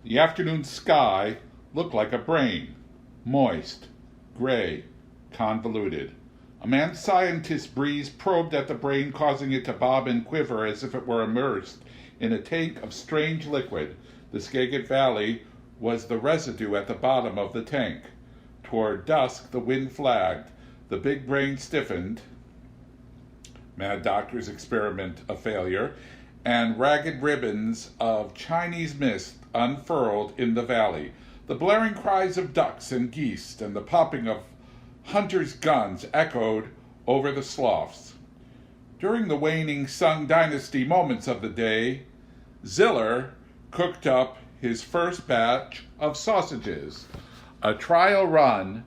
The afternoon sky looked like a brain, moist, gray, convoluted. A mad scientist's breeze probed at the brain, causing it to bob and quiver as if it were immersed in a tank of strange liquid. The Skagit Valley was the residue at the bottom of the tank. Toward dusk, the wind flagged. The big brain stiffened. Mad Doctor's experiment a failure, and ragged ribbons of Chinese mist unfurled in the valley. The blaring cries of ducks and geese and the popping of hunters' guns echoed over the sloughs. During the waning Sung Dynasty moments of the day, Ziller cooked up his first batch of sausages, a trial run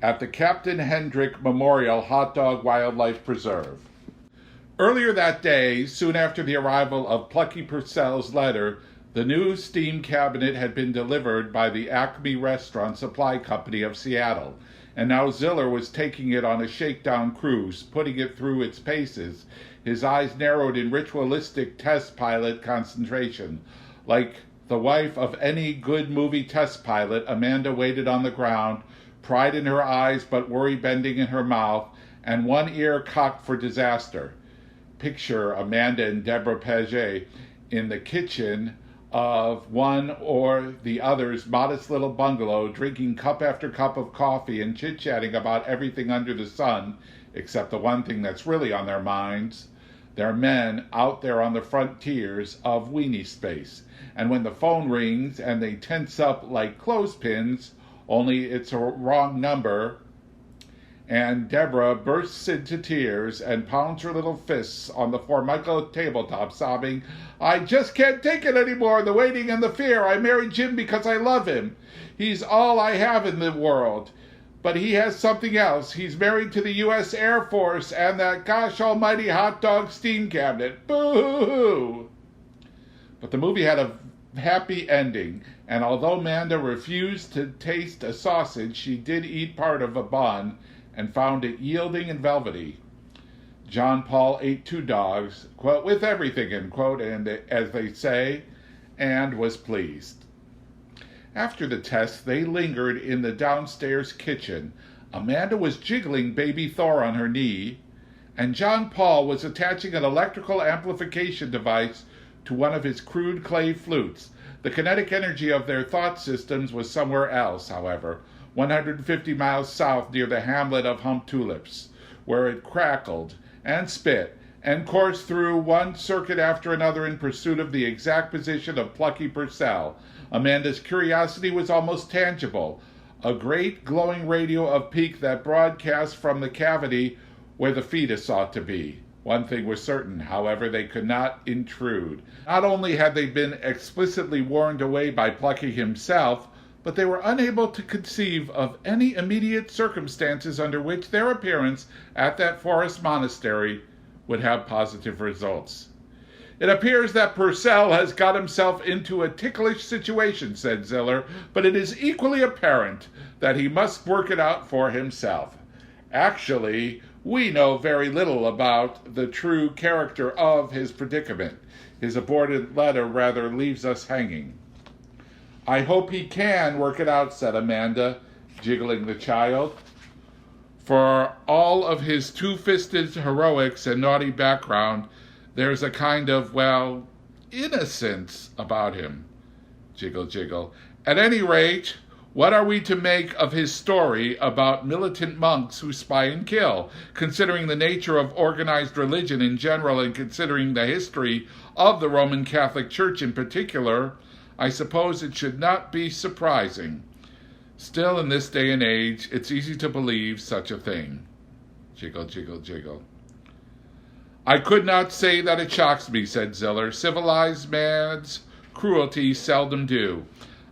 at the Captain Hendrick Memorial Hot Dog Wildlife Preserve. Earlier that day, soon after the arrival of Plucky Purcell's letter, the new steam cabinet had been delivered by the Acme Restaurant Supply Company of Seattle, and now Ziller was taking it on a shakedown cruise, putting it through its paces, his eyes narrowed in ritualistic test pilot concentration. Like the wife of any good movie test pilot, Amanda waited on the ground, pride in her eyes but worry bending in her mouth, and one ear cocked for disaster. Picture Amanda and Deborah Paget in the kitchen of one or the other's modest little bungalow, drinking cup after cup of coffee and chit-chatting about everything under the sun, except the one thing that's really on their minds, their men out there on the frontiers of weenie space. And when the phone rings and they tense up like clothespins, only it's a wrong number, and Deborah bursts into tears and pounds her little fists on the Formica tabletop, sobbing, "I just can't take it anymore, the waiting and the fear. I married Jim because I love him. He's all I have in the world. But he has something else. He's married to the U.S. Air Force and that gosh almighty hot dog steam cabinet. Boo-hoo!" But the movie had a happy ending, and although Amanda refused to taste a sausage, she did eat part of a bun and found it yielding and velvety. John Paul ate 2 dogs, quote, with everything, end quote, and as they say, and was pleased. After the test, they lingered in the downstairs kitchen. Amanda was jiggling baby Thor on her knee, and John Paul was attaching an electrical amplification device to one of his crude clay flutes. The kinetic energy of their thought systems was somewhere else, however, 150 miles south near the hamlet of Hump Tulips, where it crackled and spit and coursed through one circuit after another in pursuit of the exact position of Plucky Purcell. Amanda's curiosity was almost tangible, a great glowing radio of peak that broadcast from the cavity where the fetus ought to be. One thing was certain, however, they could not intrude. Not only had they been explicitly warned away by Plucky himself, but they were unable to conceive of any immediate circumstances under which their appearance at that forest monastery would have positive results. "It appears that Purcell has got himself into a ticklish situation," said Ziller, "but it is equally apparent that he must work it out for himself. Actually, we know very little about the true character of his predicament. His aborted letter rather leaves us hanging." "I hope he can work it out," said Amanda, jiggling the child. "For all of his two-fisted heroics and naughty background, there's a kind of, well, innocence about him." Jiggle, jiggle. "At any rate, what are we to make of his story about militant monks who spy and kill? Considering the nature of organized religion in general and considering the history of the Roman Catholic Church in particular, I suppose it should not be surprising. Still, in this day and age, it's easy to believe such a thing." Jiggle, jiggle, jiggle. "I could not say that it shocks me," said Ziller. "Civilized man's cruelty seldom do.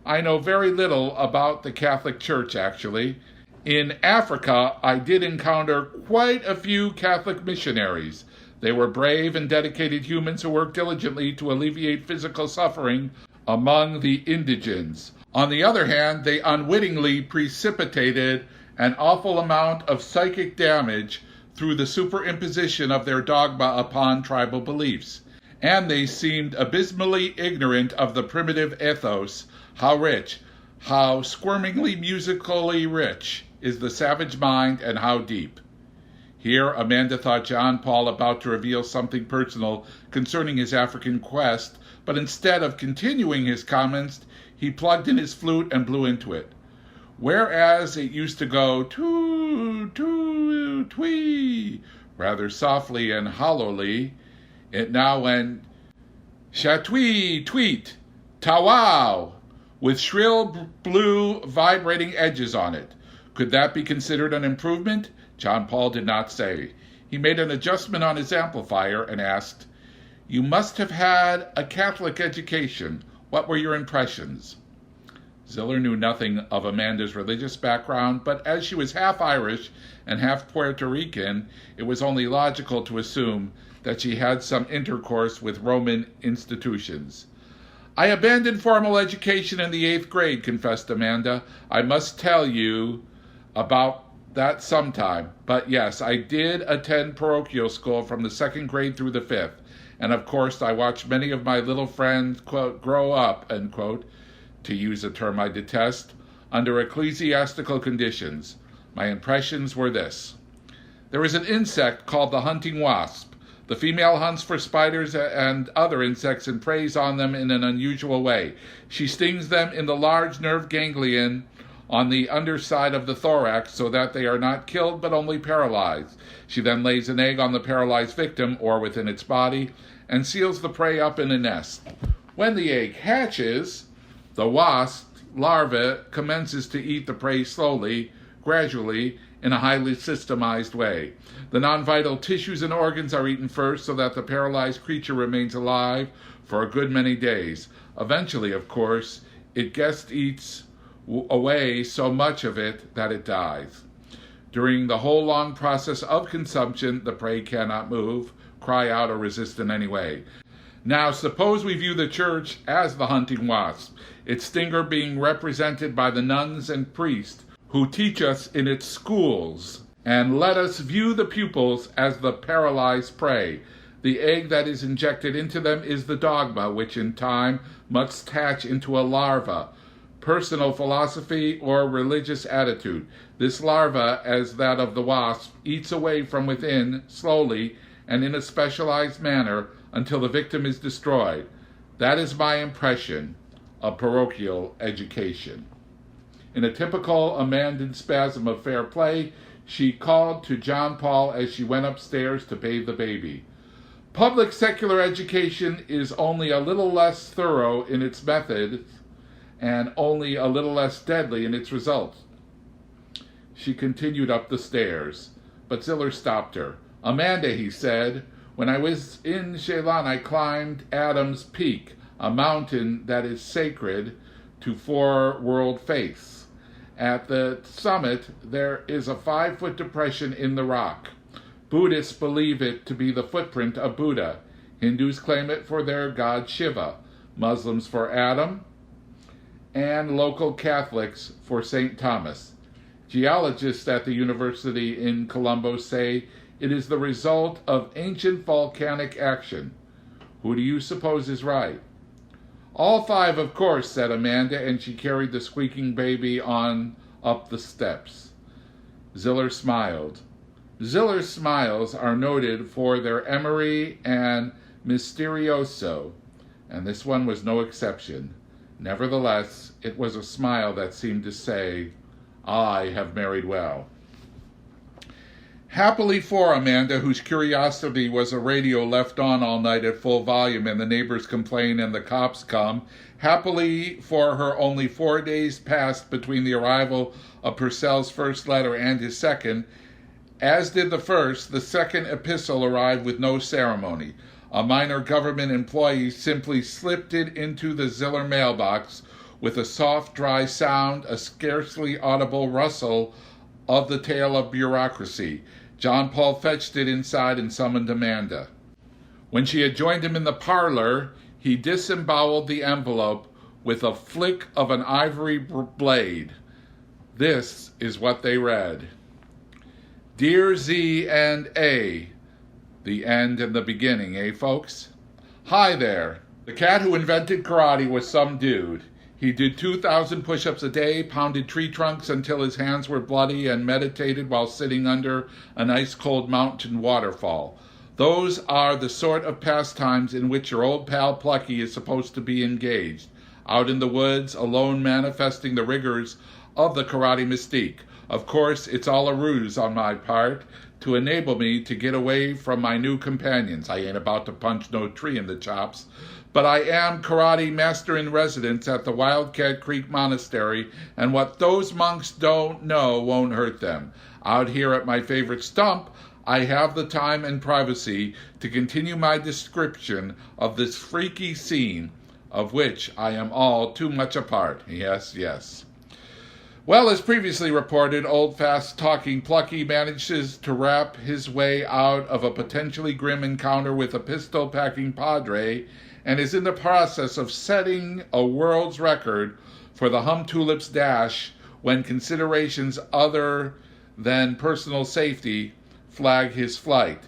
I know very little about the Catholic Church, actually. In Africa, I did encounter quite a few Catholic missionaries. They were brave and dedicated humans who worked diligently to alleviate physical suffering among the indigents. On the other hand, they unwittingly precipitated an awful amount of psychic damage through the superimposition of their dogma upon tribal beliefs. and they seemed abysmally ignorant of the primitive ethos. How rich, how squirmingly musically rich is the savage mind, and how deep. Here Amanda thought John Paul about to reveal something personal concerning his African quest, but instead of continuing his comments, he plugged in his flute and blew into it. Whereas it used to go too, too, twee, rather softly and hollowly, it now went shatwee, tweet, tawow, with shrill blue vibrating edges on it. Could that be considered an improvement? John Paul did not say. He made an adjustment on his amplifier and asked, "You must have had a Catholic education. What were your impressions?" Ziller knew nothing of Amanda's religious background, but as she was half Irish and half Puerto Rican, it was only logical to assume that she had some intercourse with Roman institutions. "I abandoned formal education in the 8th grade, confessed Amanda. "I must tell you about that sometime. But yes, I did attend parochial school from the 2nd grade through the 5th. And of course, I watched many of my little friends, quote, grow up, end quote, to use a term I detest, under ecclesiastical conditions. My impressions were this. There is an insect called the hunting wasp. The female hunts for spiders and other insects and preys on them in an unusual way. She stings them in the large nerve ganglion on the underside of the thorax so that they are not killed but only paralyzed. She then lays an egg on the paralyzed victim or within its body and seals the prey up in a nest. When the egg hatches, the wasp larva commences to eat the prey slowly, gradually, in a highly systemized way. The non-vital tissues and organs are eaten first so that the paralyzed creature remains alive for a good many days. Eventually, of course, it eats away so much of it that it dies. During the whole long process of consumption, the prey cannot move, cry out, or resist in any way. Now, suppose we view the church as the hunting wasp, its stinger being represented by the nuns and priests who teach us in its schools, and let us view the pupils as the paralyzed prey. The egg that is injected into them is the dogma, which in time must hatch into a larva, personal philosophy or religious attitude. This larva, as that of the wasp, eats away from within, slowly and in a specialized manner, until the victim is destroyed. That is my impression of parochial education. In a typical Amandan spasm of fair play, she called to John Paul as she went upstairs to bathe the baby. Public secular education is only a little less thorough in its methods and only a little less deadly in its results. She continued up the stairs, but Ziller stopped her. Amanda, he said, when I was in Ceylon, I climbed Adam's Peak, a mountain that is sacred to 4 world faiths. At the summit, there is a 5-foot depression in the rock. Buddhists believe it to be the footprint of Buddha. Hindus claim it for their god Shiva, Muslims for Adam, and local Catholics for St. Thomas. Geologists at the University in Colombo say it is the result of ancient volcanic action. Who do you suppose is right? All 5, of course, said Amanda, and she carried the squeaking baby on up the steps. Ziller smiled. Ziller's smiles are noted for their emery and misterioso, and this one was no exception. Nevertheless, it was a smile that seemed to say, I have married well. Happily for Amanda, whose curiosity was a radio left on all night at full volume and the neighbors complain and the cops come, happily for her, only 4 days passed between the arrival of Purcell's first letter and his second. As did the first, the second epistle arrived with no ceremony. A minor government employee simply slipped it into the Ziller mailbox with a soft, dry sound, a scarcely audible rustle of the tail of bureaucracy. John Paul fetched it inside and summoned Amanda. When she had joined him in the parlor, he disemboweled the envelope with a flick of an ivory blade. This is what they read. Dear Z and A, the end and the beginning, folks? Hi there. The cat who invented karate was some dude. He did 2,000 push-ups a day, pounded tree trunks until his hands were bloody, and meditated while sitting under an ice-cold mountain waterfall. Those are the sort of pastimes in which your old pal Plucky is supposed to be engaged, out in the woods, alone, manifesting the rigors of the karate mystique. Of course, it's all a ruse on my part to enable me to get away from my new companions. I ain't about to punch no tree in the chops, but I am karate master in residence at the Wildcat Creek Monastery, and what those monks don't know won't hurt them. Out here at my favorite stump, I have the time and privacy to continue my description of this freaky scene, of which I am all too much a part. Yes, yes. Well, as previously reported, old fast-talking Plucky manages to rap his way out of a potentially grim encounter with a pistol-packing padre and is in the process of setting a world's record for the Hum Tulips Dash when considerations other than personal safety flag his flight.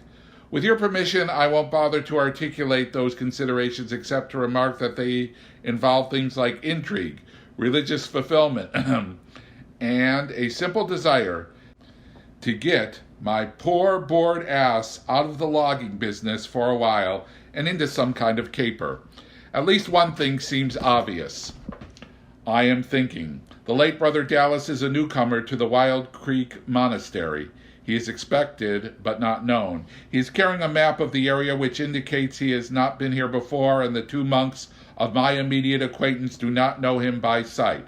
With your permission, I won't bother to articulate those considerations except to remark that they involve things like intrigue, religious fulfillment, and a simple desire to get my poor bored ass out of the logging business for a while and into some kind of caper. At least one thing seems obvious. I am thinking. The late Brother Dallas is a newcomer to the Wild Creek Monastery. He is expected, but not known. He is carrying a map of the area which indicates he has not been here before, and the two monks of my immediate acquaintance do not know him by sight.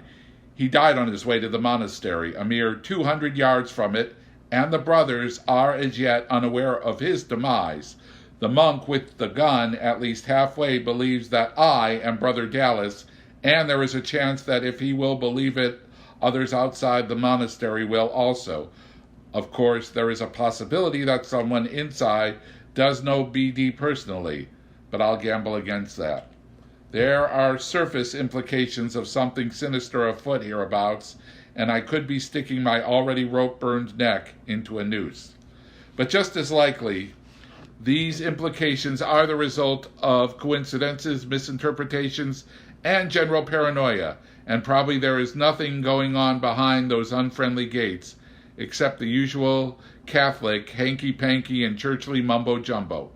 He died on his way to the monastery, a mere 200 yards from it, and the brothers are as yet unaware of his demise. The monk with the gun, at least halfway, believes that I am Brother Dallas, and there is a chance that if he will believe it, others outside the monastery will also. Of course, there is a possibility that someone inside does know BD personally, but I'll gamble against that. There are surface implications of something sinister afoot hereabouts, and I could be sticking my already rope-burned neck into a noose. But just as likely, these implications are the result of coincidences, misinterpretations, and general paranoia, and probably there is nothing going on behind those unfriendly gates, except the usual Catholic hanky-panky and churchly mumbo-jumbo.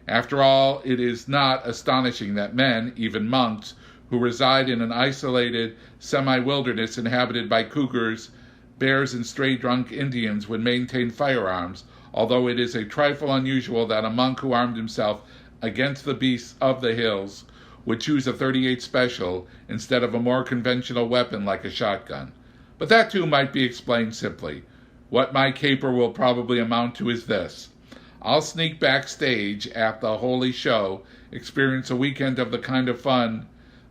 After all, it is not astonishing that men, even monks, who reside in an isolated semi-wilderness inhabited by cougars, bears, and stray drunk Indians would maintain firearms, although it is a trifle unusual that a monk who armed himself against the beasts of the hills would choose a .38 special instead of a more conventional weapon like a shotgun. But that too might be explained simply. What my caper will probably amount to is this. I'll sneak backstage at the holy show, experience a weekend of the kind of fun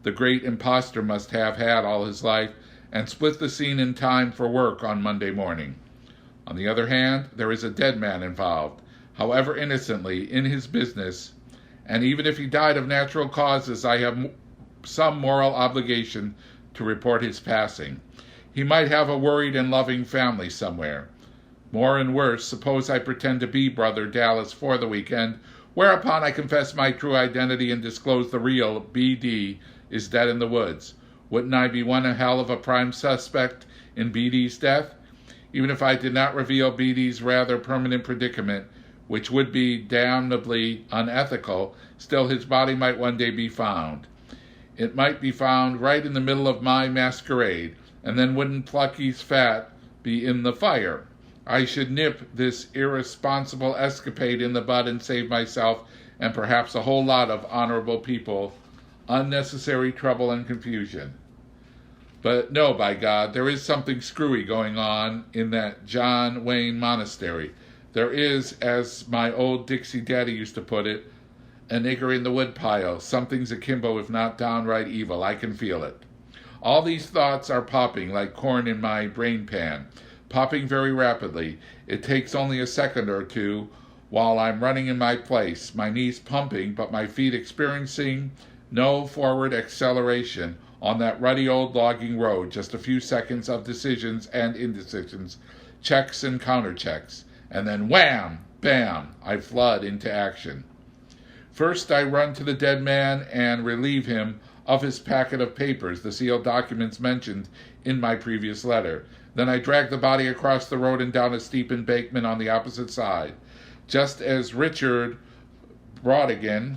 the great imposter must have had all his life, and split the scene in time for work on Monday morning. On the other hand, there is a dead man involved, however innocently, in his business, and even if he died of natural causes, I have some moral obligation to report his passing. He might have a worried and loving family somewhere. More and worse, suppose I pretend to be Brother Dallas for the weekend, whereupon I confess my true identity and disclose the real BD is dead in the woods. Wouldn't I be one hell of a prime suspect in BD's death? Even if I did not reveal BD's rather permanent predicament, which would be damnably unethical, still his body might one day be found. It might be found right in the middle of my masquerade, and then wouldn't Plucky's fat be in the fire? I should nip this irresponsible escapade in the bud and save myself, and perhaps a whole lot of honorable people, unnecessary trouble and confusion. But no, by God, there is something screwy going on in that John Wayne monastery. There is, as my old Dixie daddy used to put it, a nigger in the woodpile. Something's akimbo, if not downright evil. I can feel it. All these thoughts are popping like corn in my brain pan. Popping very rapidly. It takes only a second or two while I'm running in my place, my knees pumping, but my feet experiencing no forward acceleration on that ruddy old logging road. Just a few seconds of decisions and indecisions, checks and counterchecks, and then wham, bam, I flood into action. First, I run to the dead man and relieve him of his packet of papers, the sealed documents mentioned in my previous letter. Then I drag the body across the road and down a steep embankment on the opposite side. Just as Richard Brodigan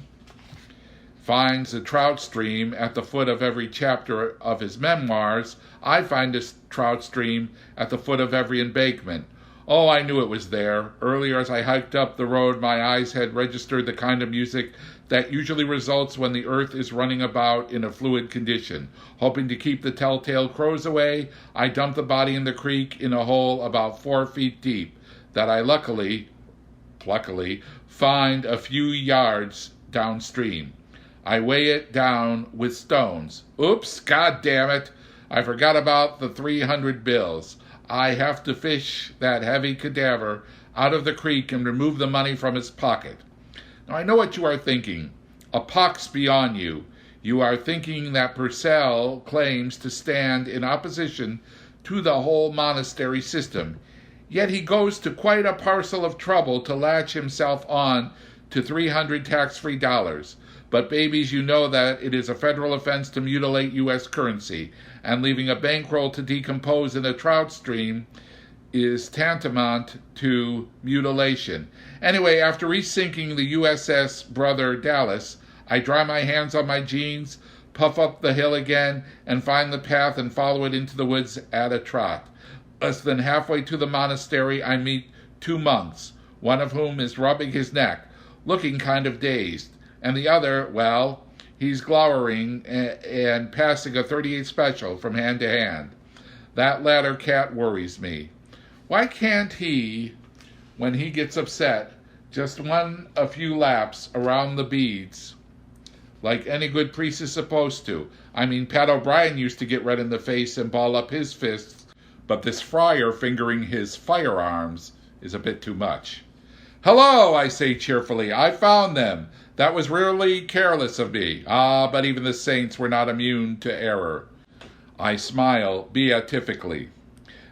finds a trout stream at the foot of every chapter of his memoirs, I find a trout stream at the foot of every embankment. Oh, I knew it was there. Earlier, as I hiked up the road, my eyes had registered the kind of music that usually results when the earth is running about in a fluid condition. Hoping to keep the telltale crows away, I dumped the body in the creek in a hole about 4 feet deep that I pluckily, find a few yards downstream. I weigh it down with stones. Oops, God damn it. I forgot about the 300 bills. I have to fish that heavy cadaver out of the creek and remove the money from his pocket. Now, I know what you are thinking. A pox be on you. You are thinking that Purcell claims to stand in opposition to the whole monastery system. Yet he goes to quite a parcel of trouble to latch himself on to 300 tax-free dollars. But babies, you know that it is a federal offense to mutilate U.S. currency, and leaving a bankroll to decompose in a trout stream is tantamount to mutilation. Anyway, after resinking the USS Brother Dallas, I dry my hands on my jeans, puff up the hill again, and find the path and follow it into the woods at a trot. Less than halfway to the monastery, I meet 2 monks, one of whom is rubbing his neck, looking kind of dazed, and the other, well, he's glowering and passing a .38 special from hand to hand. That latter cat worries me. Why can't he, when he gets upset, just run a few laps around the beads like any good priest is supposed to? I mean, Pat O'Brien used to get red in the face and ball up his fists, but this friar fingering his firearms is a bit too much. Hello, I say cheerfully. I found them. That was really careless of me. But even the saints were not immune to error. I smile beatifically.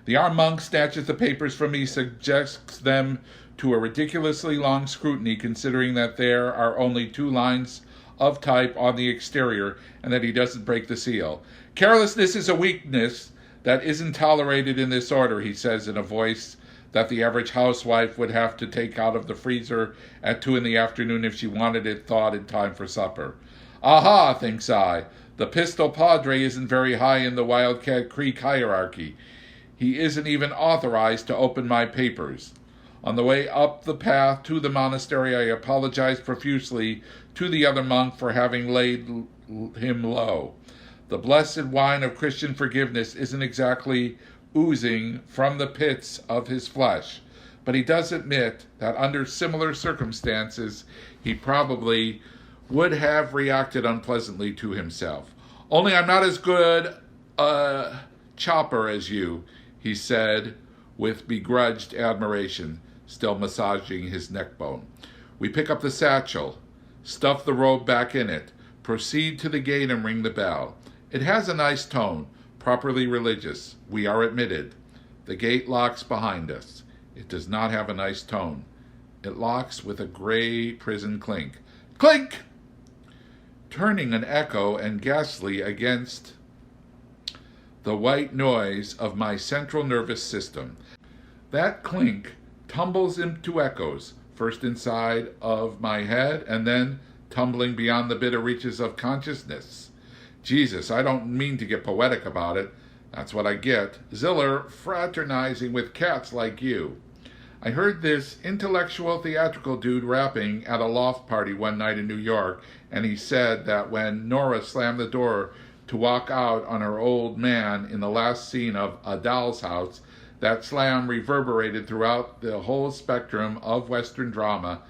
The armed monk snatches the papers from me, subjects them to a ridiculously long scrutiny, considering that there are only 2 lines of type on the exterior and that he doesn't break the seal. Carelessness is a weakness that isn't tolerated in this order, he says in a voice that the average housewife would have to take out of the freezer at 2 p.m. if she wanted it thawed in time for supper. Aha, thinks I, the pistol padre isn't very high in the Wildcat Creek hierarchy. He isn't even authorized to open my papers. On the way up the path to the monastery, I apologized profusely to the other monk for having laid him low. The blessed wine of Christian forgiveness isn't exactly oozing from the pits of his flesh, but he does admit that under similar circumstances he probably would have reacted unpleasantly to himself. Only I'm not as good a chopper as you, he said with begrudged admiration, still massaging his neck bone. We pick up the satchel, stuff the robe back in it, proceed to the gate and ring the bell. It has a nice tone, properly religious. We are admitted. The gate locks behind us. It does not have a nice tone. It locks with a gray prison clink. Clink! Turning an echo and ghastly against the white noise of my central nervous system. That clink tumbles into echoes, first inside of my head and then tumbling beyond the bitter reaches of consciousness. Jesus, I don't mean to get poetic about it. That's what I get. Ziller fraternizing with cats like you. I heard this intellectual theatrical dude rapping at a loft party one night in New York, and he said that when Nora slammed the door to walk out on her old man in the last scene of A Doll's House, that slam reverberated throughout the whole spectrum of Western drama,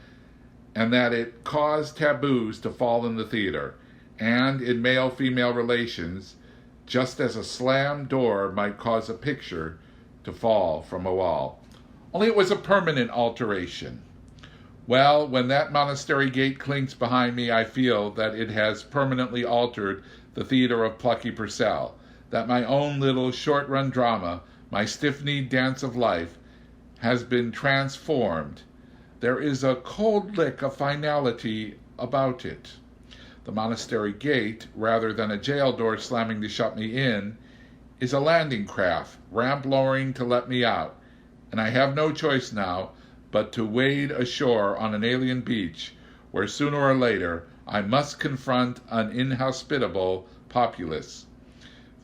and that it caused taboos to fall in the theater, and in male-female relations, just as a slammed door might cause a picture to fall from a wall. Only it was a permanent alteration. Well, when that monastery gate clinks behind me, I feel that it has permanently altered the theater of Plucky Purcell, that my own little short-run drama, my stiff-kneed dance of life, has been transformed. There is a cold lick of finality about it. The monastery gate, rather than a jail door slamming to shut me in, is a landing craft, ramp lowering to let me out, and I have no choice now but to wade ashore on an alien beach, where sooner or later I must confront an inhospitable populace.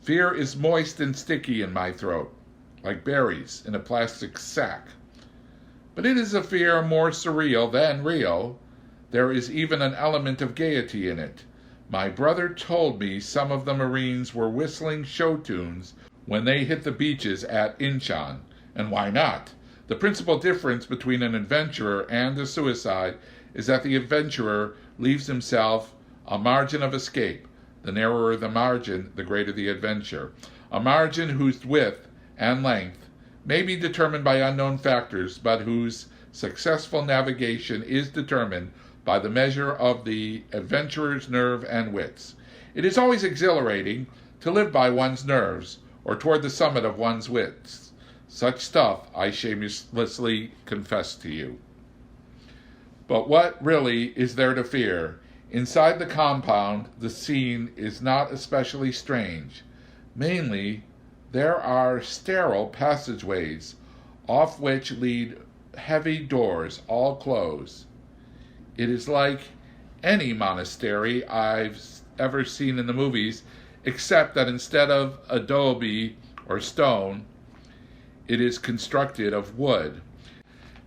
Fear is moist and sticky in my throat, like berries in a plastic sack. But it is a fear more surreal than real. There is even an element of gaiety in it. My brother told me some of the Marines were whistling show tunes when they hit the beaches at Incheon, and why not? The principal difference between an adventurer and a suicide is that the adventurer leaves himself a margin of escape. The narrower the margin, the greater the adventure. A margin whose width and length may be determined by unknown factors, but whose successful navigation is determined by the measure of the adventurer's nerve and wits. It is always exhilarating to live by one's nerves, or toward the summit of one's wits. Such stuff I shamelessly confess to you. But what really is there to fear? Inside the compound, the scene is not especially strange. Mainly, there are sterile passageways, off which lead heavy doors, all closed. It is like any monastery I've ever seen in the movies, except that instead of adobe or stone, it is constructed of wood.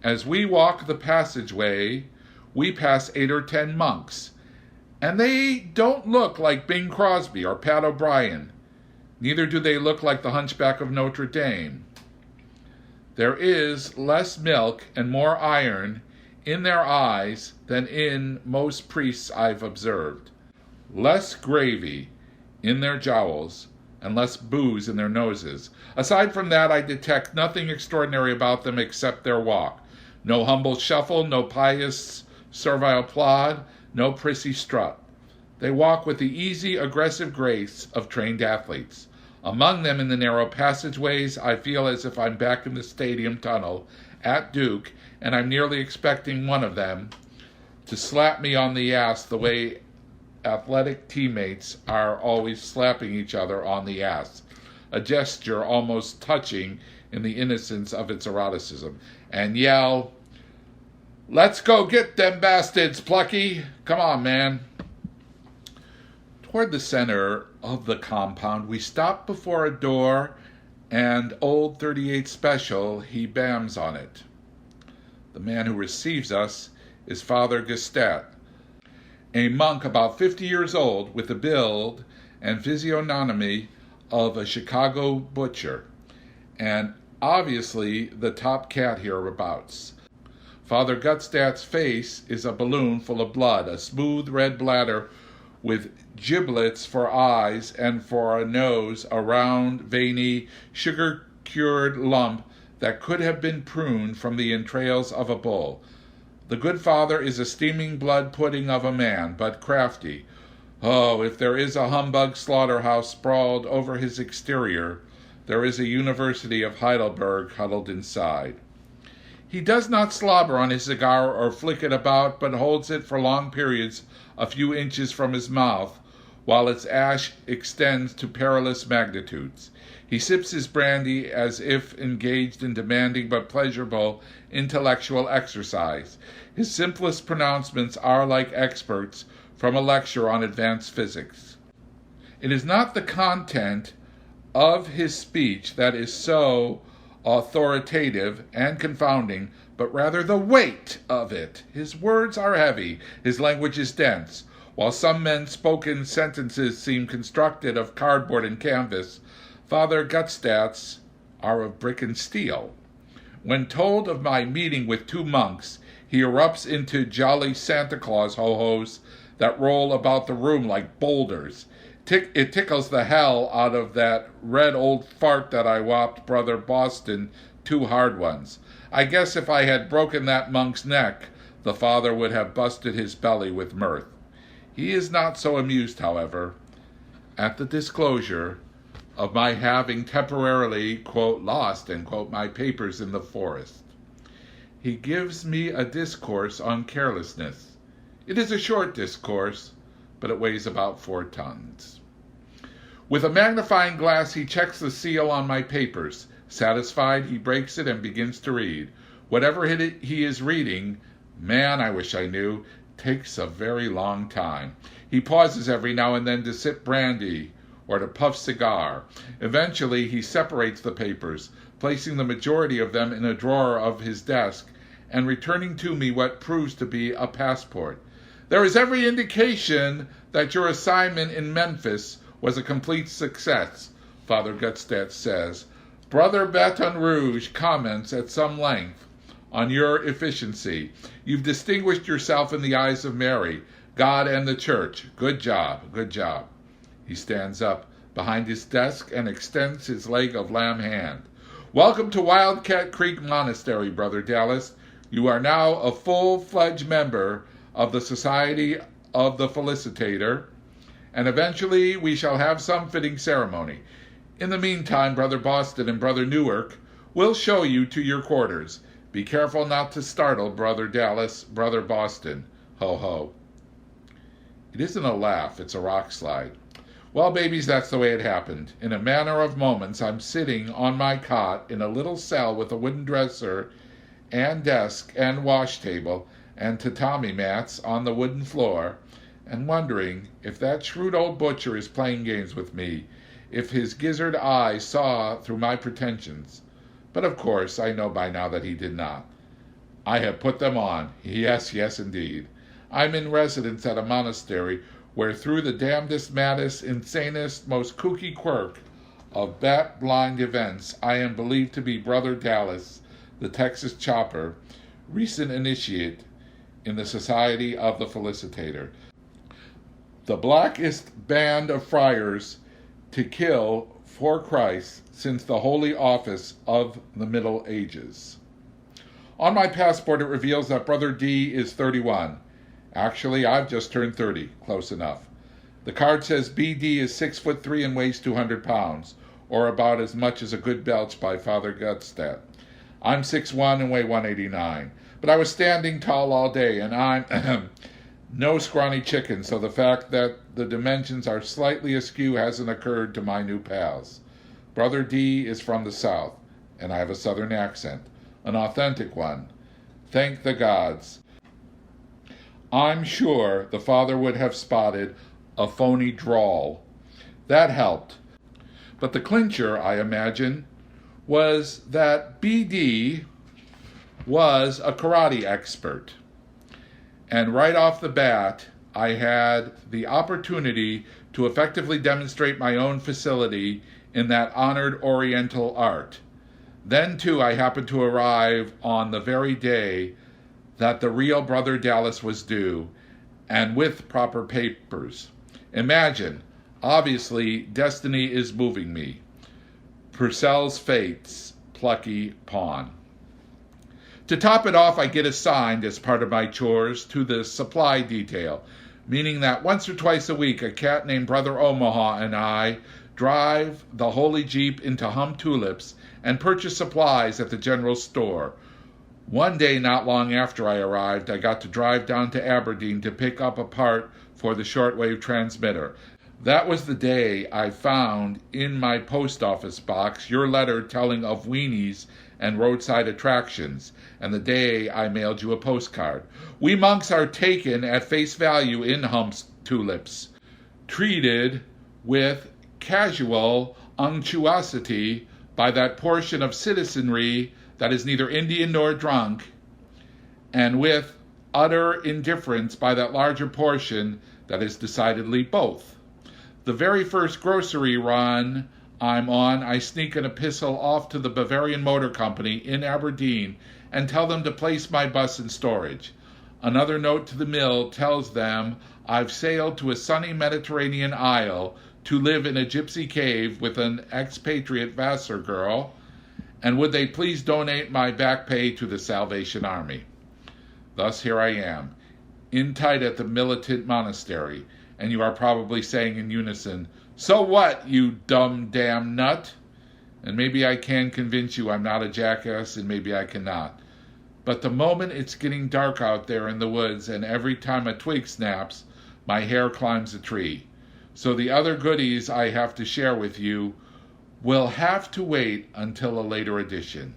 As we walk the passageway, we pass 8 or 10 monks, and they don't look like Bing Crosby or Pat O'Brien. Neither do they look like the Hunchback of Notre Dame. There is less milk and more iron in their eyes than in most priests I've observed. Less gravy in their jowls and less booze in their noses. Aside from that, I detect nothing extraordinary about them except their walk. No humble shuffle, no pious servile plod, no prissy strut. They walk with the easy, aggressive grace of trained athletes. Among them in the narrow passageways, I feel as if I'm back in the stadium tunnel at Duke, and I'm nearly expecting one of them to slap me on the ass the way athletic teammates are always slapping each other on the ass, a gesture almost touching in the innocence of its eroticism, and yell, "Let's go get them bastards, Plucky! Come on, man!" Toward the center of the compound, we stop before a door, and old 38 Special, he bams on it. The man who receives us is Father Gestat, a monk about 50 years old with the build and physiognomy of a Chicago butcher, and obviously the top cat hereabouts. Father Gutstat's face is a balloon full of blood, a smooth red bladder with giblets for eyes, and for a nose a round, veiny, sugar-cured lump that could have been pruned from the entrails of a bull. The good father is a steaming blood pudding of a man, but crafty. Oh, if there is a humbug slaughterhouse sprawled over his exterior, there is a University of Heidelberg huddled inside. He does not slobber on his cigar or flick it about, but holds it for long periods a few inches from his mouth, while its ash extends to perilous magnitudes. He sips his brandy as if engaged in demanding but pleasurable intellectual exercise. His simplest pronouncements are like experts from a lecture on advanced physics. It is not the content of his speech that is so authoritative and confounding, but rather the weight of it. His words are heavy, his language is dense. While some men's spoken sentences seem constructed of cardboard and canvas, Father Gutstat's are of brick and steel. When told of my meeting with 2 monks, he erupts into jolly Santa Claus ho-hos that roll about the room like boulders. It tickles the hell out of that red old fart that I whopped Brother Boston 2 hard ones. I guess if I had broken that monk's neck, the father would have busted his belly with mirth. He is not so amused, however, at the disclosure of my having temporarily, quote, lost, end quote, my papers in the forest. He gives me a discourse on carelessness. It is a short discourse, but it weighs about 4 tons. With a magnifying glass, he checks the seal on my papers. Satisfied, he breaks it and begins to read. Whatever he is reading, man, I wish I knew, takes a very long time. He pauses every now and then to sip brandy or to puff cigar. Eventually, he separates the papers, placing the majority of them in a drawer of his desk and returning to me what proves to be a passport. There is every indication that your assignment in Memphis was a complete success, Father Gutstadt says. Brother Baton Rouge comments at some length on your efficiency. You've distinguished yourself in the eyes of Mary, God, and the Church. Good job, good job. He stands up behind his desk and extends his leg of lamb hand. Welcome to Wildcat Creek Monastery, Brother Dallas. You are now a full-fledged member of the Society of the Felicitator, and eventually we shall have some fitting ceremony. In the meantime, Brother Boston and Brother Newark will show you to your quarters. Be careful not to startle Brother Dallas, Brother Boston. Ho ho. It isn't a laugh, it's a rock slide. Well, babies, that's the way it happened. In a manner of moments, I'm sitting on my cot in a little cell with a wooden dresser and desk and wash table and tatami mats on the wooden floor, and wondering if that shrewd old butcher is playing games with me, if his gizzard eye saw through my pretensions. But of course, I know by now that he did not. I have put them on. Yes, yes, indeed. I'm in residence at a monastery where through the damnedest, maddest, insanest, most kooky quirk of bat-blind events, I am believed to be Brother Dallas, the Texas chopper, recent initiate in the Society of the Felicitator, the blackest band of friars to kill for Christ since the holy office of the Middle Ages. On my passport, it reveals that Brother D is 31. Actually, I've just turned 30. Close enough. The card says BD is 6'3" and weighs 200 pounds, or about as much as a good belch by Father Gutstadt. I'm 6'1" and weigh 189. But I was standing tall all day, and I'm no scrawny chicken, so the fact that the dimensions are slightly askew hasn't occurred to my new pals. Brother D is from the South, and I have a Southern accent, an authentic one. Thank the gods. I'm sure the father would have spotted a phony drawl. That helped. But the clincher, I imagine, was that BD was a karate expert. And right off the bat, I had the opportunity to effectively demonstrate my own facility in that honored Oriental art. Then, too, I happened to arrive on the very day that the real Brother Dallas was due, and with proper papers. Imagine, obviously, destiny is moving me. Purcell's fates, plucky pawn. To top it off, I get assigned, as part of my chores, to the supply detail, meaning that once or twice a week, a cat named Brother Omaha and I drive the holy Jeep into Hum Tulips and purchase supplies at the general store. One day, not long after I arrived, I got to drive down to Aberdeen to pick up a part for the shortwave transmitter. That was the day I found in my post office box your letter telling of weenies and roadside attractions, and the day I mailed you a postcard. We monks are taken at face value in Hum Tulips, treated with casual unctuosity by that portion of citizenry that is neither Indian nor drunk, and with utter indifference by that larger portion that is decidedly both. The very first grocery run I'm on, I sneak an epistle off to the Bavarian Motor Company in Aberdeen and tell them to place my bus in storage. Another note to the mill tells them I've sailed to a sunny Mediterranean isle to live in a gypsy cave with an expatriate Vassar girl, and would they please donate my back pay to the Salvation Army. Thus here I am, in tight at the militant monastery, and you are probably saying in unison, "So what, you dumb damn nut?" And maybe I can convince you I'm not a jackass, and maybe I cannot. But the moment it's getting dark out there in the woods and every time a twig snaps, my hair climbs a tree. So the other goodies I have to share with you will have to wait until a later edition.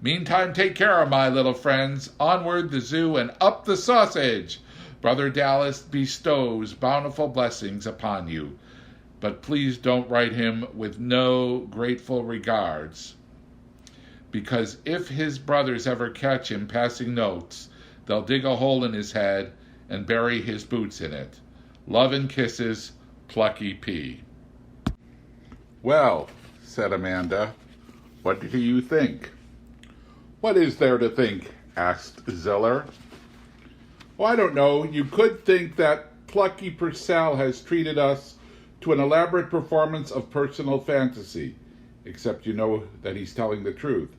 Meantime, take care, my little friends. Onward the zoo and up the sausage. Brother Dallas bestows bountiful blessings upon you. But please don't write him with no grateful regards, because if his brothers ever catch him passing notes, they'll dig a hole in his head and bury his boots in it. Love and kisses, Plucky P. Well, said Amanda, what do you think? What is there to think? Asked Ziller. Well, I don't know. You could think that Plucky Purcell has treated us to an elaborate performance of personal fantasy, except you know that he's telling the truth.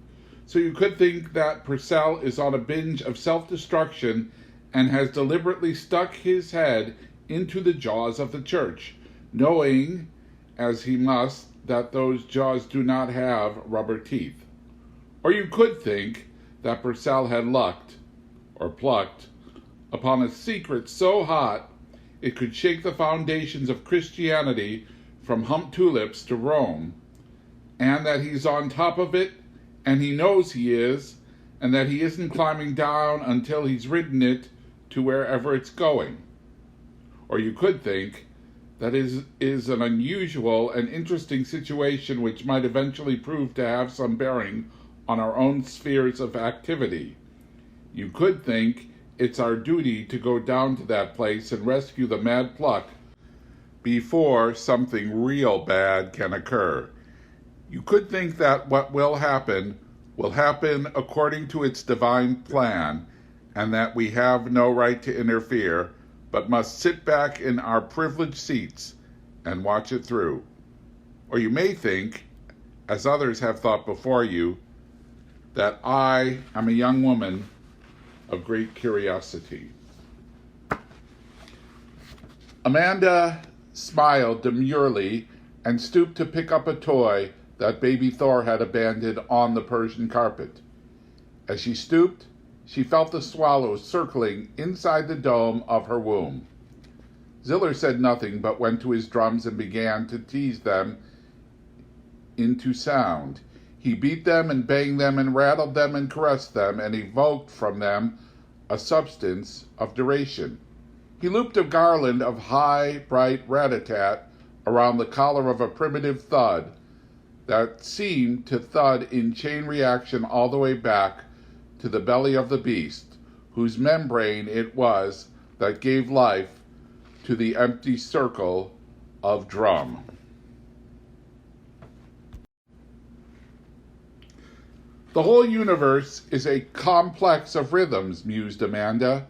So you could think that Purcell is on a binge of self-destruction and has deliberately stuck his head into the jaws of the church, knowing, as he must, that those jaws do not have rubber teeth. Or you could think that Purcell had plucked, upon a secret so hot it could shake the foundations of Christianity from humped tulips to Rome, and that he's on top of it, and he knows he is, and that he isn't climbing down until he's ridden it to wherever it's going. Or you could think that is an unusual and interesting situation which might eventually prove to have some bearing on our own spheres of activity. You could think it's our duty to go down to that place and rescue the mad Pluck before something real bad can occur. You could think that what will happen according to its divine plan, and that we have no right to interfere, but must sit back in our privileged seats and watch it through. Or you may think, as others have thought before you, that I am a young woman of great curiosity. Amanda smiled demurely and stooped to pick up a toy that baby Thor had abandoned on the Persian carpet. As she stooped, she felt the swallows circling inside the dome of her womb. Ziller said nothing, but went to his drums and began to tease them into sound. He beat them and banged them and rattled them and caressed them and evoked from them a substance of duration. He looped a garland of high, bright rat-a-tat around the collar of a primitive thud that seemed to thud in chain reaction all the way back to the belly of the beast, whose membrane it was that gave life to the empty circle of drum. The whole universe is a complex of rhythms, mused Amanda.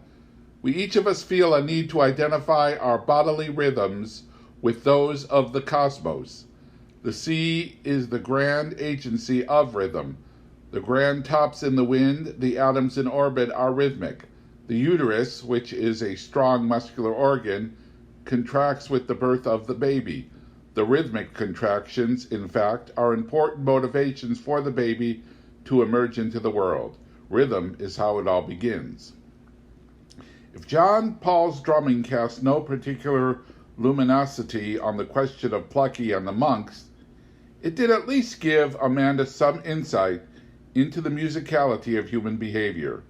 We each of us feel a need to identify our bodily rhythms with those of the cosmos. The sea is the grand agency of rhythm. The grand tops in the wind, the atoms in orbit are rhythmic. The uterus, which is a strong muscular organ, contracts with the birth of the baby. The rhythmic contractions, in fact, are important motivations for the baby to emerge into the world. Rhythm is how it all begins. If John Paul's drumming cast no particular luminosity on the question of Plucky and the monks, it did at least give Amanda some insight into the musicality of human behavior.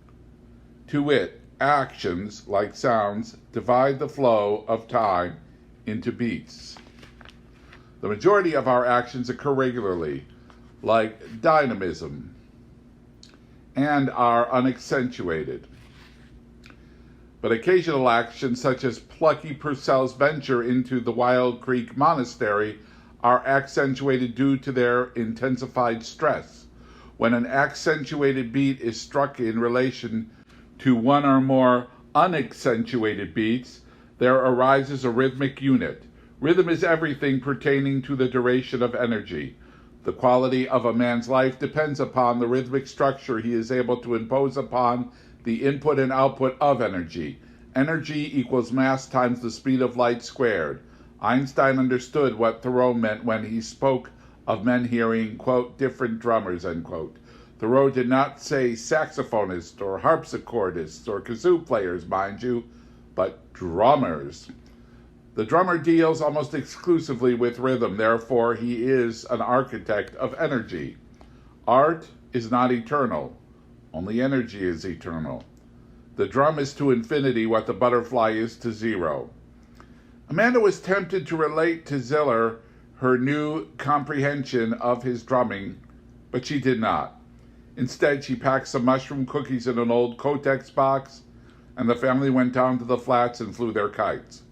To wit, actions, like sounds, divide the flow of time into beats. The majority of our actions occur regularly, like dynamism, and are unaccentuated. But occasional actions, such as Plucky Purcell's venture into the Wild Creek Monastery, are accentuated due to their intensified stress. When an accentuated beat is struck in relation to one or more unaccentuated beats, there arises a rhythmic unit. Rhythm is everything pertaining to the duration of energy. The quality of a man's life depends upon the rhythmic structure he is able to impose upon the input and output of energy. Energy equals mass times the speed of light squared. Einstein understood what Thoreau meant when he spoke of men hearing, quote, different drummers, end quote. The road did not say saxophonists or harpsichordists or kazoo players, mind you, but drummers. The drummer deals almost exclusively with rhythm, therefore he is an architect of energy. Art is not eternal, only energy is eternal. The drum is to infinity what the butterfly is to zero. Amanda was tempted to relate to Ziller her new comprehension of his drumming, but she did not. Instead, she packed some mushroom cookies in an old Kotex box, and the family went down to the flats and flew their kites.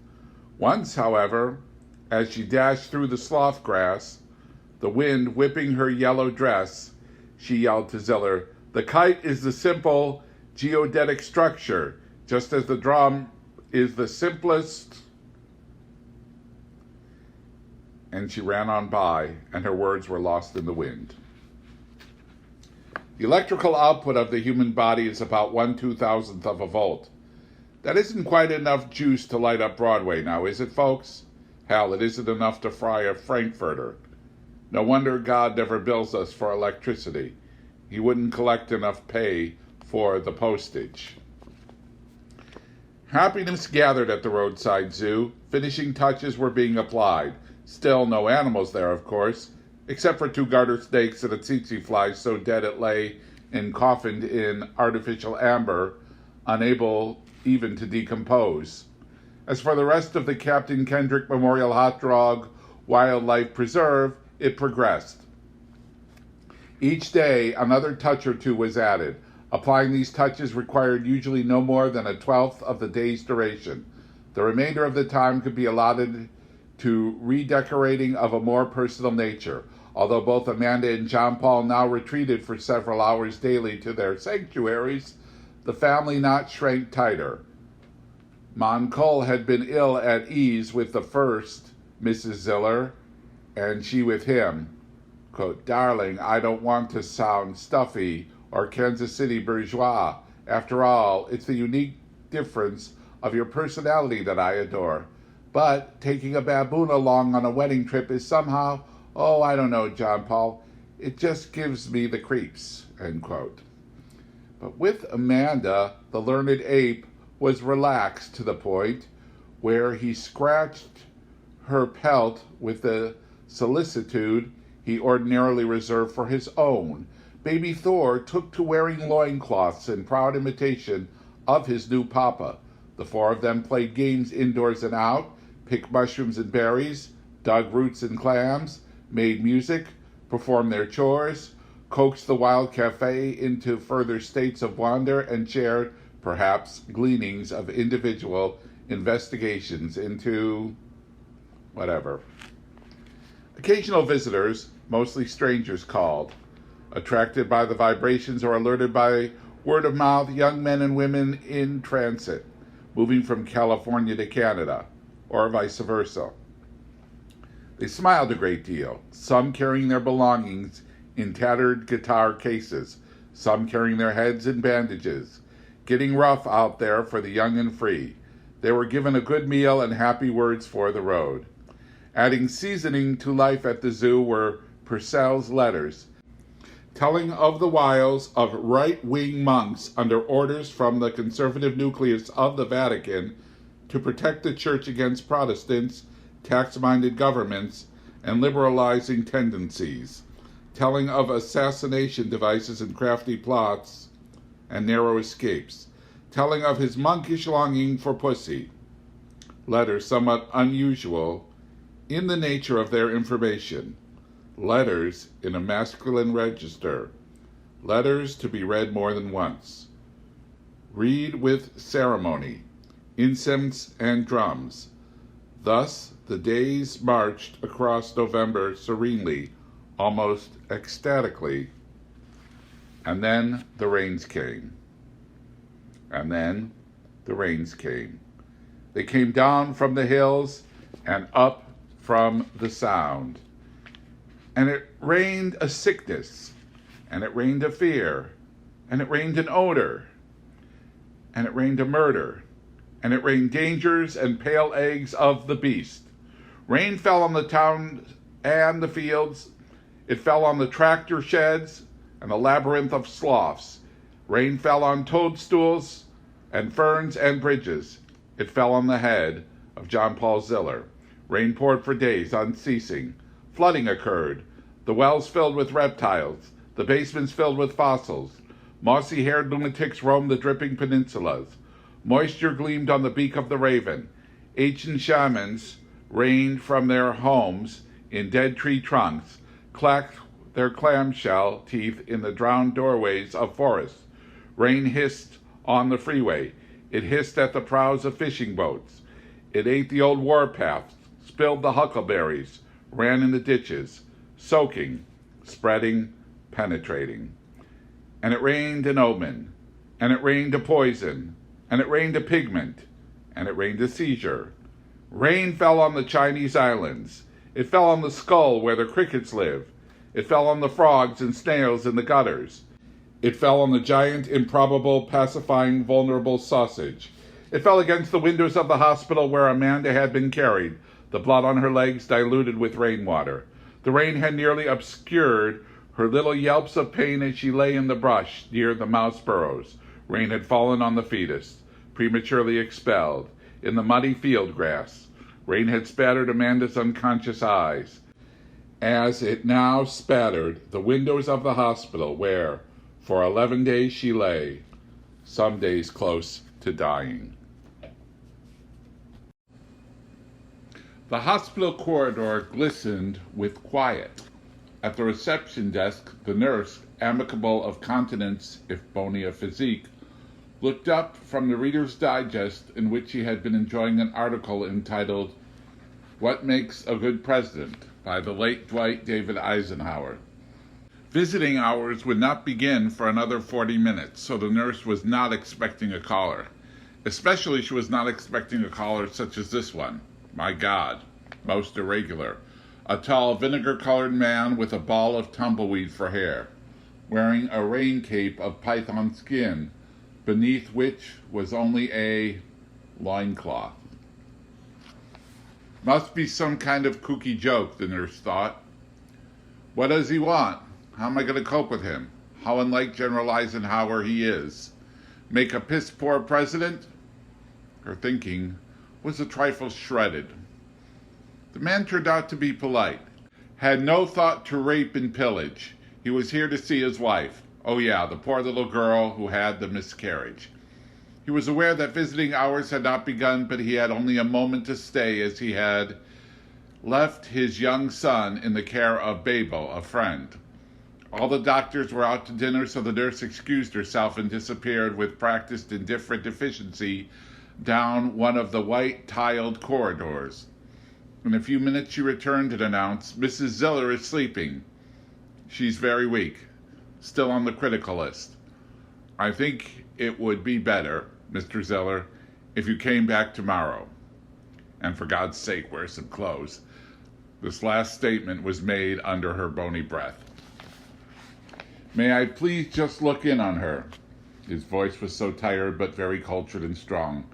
Once, however, as she dashed through the sloth grass, the wind whipping her yellow dress, she yelled to Ziller, "The kite is the simple geodetic structure, just as the drum is the simplest." And she ran on by, and her words were lost in the wind. The electrical output of the human body is about 1/2000th of a volt. That isn't quite enough juice to light up Broadway now, is it, folks? Hell, it isn't enough to fry a Frankfurter. No wonder God never bills us for electricity. He wouldn't collect enough pay for the postage. Happiness gathered at the roadside zoo. Finishing touches were being applied. Still no animals there, of course, except for 2 garter snakes and a tsetse fly so dead it lay encoffined in artificial amber, unable even to decompose. As for the rest of the Captain Kendrick Memorial Hot Dog Wildlife Preserve, it progressed. Each day, another touch or 2 was added. Applying these touches required usually no more than 1/12th of the day's duration. The remainder of the time could be allotted to redecorating of a more personal nature. Although both Amanda and John Paul now retreated for several hours daily to their sanctuaries, the family knot shrank tighter. Moncole had been ill at ease with the first Mrs. Ziller, and she with him. Quote, "Darling, I don't want to sound stuffy or Kansas City bourgeois. After all, it's the unique difference of your personality that I adore. But taking a baboon along on a wedding trip is somehow, oh, I don't know, John Paul, it just gives me the creeps," end quote. But with Amanda, the learned ape was relaxed to the point where he scratched her pelt with the solicitude he ordinarily reserved for his own. Baby Thor took to wearing loincloths in proud imitation of his new papa. The 4 of them played games indoors and out, picked mushrooms and berries, dug roots and clams, made music, performed their chores, coaxed the wild cafe into further states of wonder, and shared, perhaps, gleanings of individual investigations into whatever. Occasional visitors, mostly strangers, called. Attracted by the vibrations or alerted by word of mouth, young men and women in transit, moving from California to Canada, or vice versa. They smiled a great deal, some carrying their belongings in tattered guitar cases, some carrying their heads in bandages, getting rough out there for the young and free. They were given a good meal and happy words for the road. Adding seasoning to life at the zoo were Purcell's letters, telling of the wiles of right-wing monks under orders from the conservative nucleus of the Vatican to protect the church against Protestants, tax-minded governments, and liberalizing tendencies, telling of assassination devices and crafty plots and narrow escapes, telling of his monkish longing for pussy. Letters somewhat unusual in the nature of their information. Letters in a masculine register. Letters to be read more than once. Read with ceremony, incense and drums. Thus the days marched across November serenely, almost ecstatically. And then the rains came. And then the rains came. They came down from the hills and up from the sound. And it rained a sickness, and it rained a fear, and it rained an odor, and it rained a murder, and it rained dangers and pale eggs of the beast. Rain fell on the town and the fields. It fell on the tractor sheds and a labyrinth of sloughs. Rain fell on toadstools and ferns and bridges. It fell on the head of John Paul Ziller. Rain poured for days, unceasing. Flooding occurred. The wells filled with reptiles, the basements filled with fossils. Mossy-haired lunatics roamed the dripping peninsulas. Moisture gleamed on the beak of the raven. Ancient shamans rained from their homes in dead tree trunks, clacked their clamshell teeth in the drowned doorways of forests. Rain hissed on the freeway. It hissed at the prows of fishing boats. It ate the old warpaths, spilled the huckleberries, ran in the ditches, soaking, spreading, penetrating. And it rained an omen, and it rained a poison, and it rained a pigment, and it rained a seizure. Rain fell on the Chinese islands. It fell on the skull where the crickets live. It fell on the frogs and snails in the gutters. It fell on the giant, improbable, pacifying, vulnerable sausage. It fell against the windows of the hospital where Amanda had been carried, the blood on her legs diluted with rainwater. The rain had nearly obscured her little yelps of pain as she lay in the brush near the mouse burrows. Rain had fallen on the fetus, prematurely expelled, in the muddy field grass. Rain had spattered Amanda's unconscious eyes, as it now spattered the windows of the hospital where, for 11 days she lay, some days close to dying. The hospital corridor glistened with quiet. At the reception desk, the nurse, amicable of countenance if bony of physique, looked up from the Reader's Digest in which he had been enjoying an article entitled, "What Makes a Good President?" by the late Dwight David Eisenhower. Visiting hours would not begin for another 40 minutes, so the nurse was not expecting a caller. Especially she was not expecting a caller such as this one. My God, most irregular. A tall, vinegar-colored man with a ball of tumbleweed for hair, wearing a rain cape of python skin, beneath which was only a loincloth. Must be some kind of kooky joke, the nurse thought. What does he want? How am I going to cope with him? How unlike General Eisenhower he is. Make a piss-poor president? Her thinking was a trifle shredded. The man turned out to be polite. Had no thought to rape and pillage. He was here to see his wife. Oh yeah, the poor little girl who had the miscarriage. He was aware that visiting hours had not begun, but he had only a moment to stay, as he had left his young son in the care of Babel, a friend. All the doctors were out to dinner, so the nurse excused herself and disappeared with practiced indifferent efficiency down one of the white-tiled corridors. In a few minutes she returned and announced, "Mrs. Ziller is sleeping. She's very weak. Still on the critical list. I think it would be better, Mr. Ziller, if you came back tomorrow. And for God's sake, wear some clothes." This last statement was made under her bony breath. "May I please just look in on her?" His voice was so tired but very cultured and strong.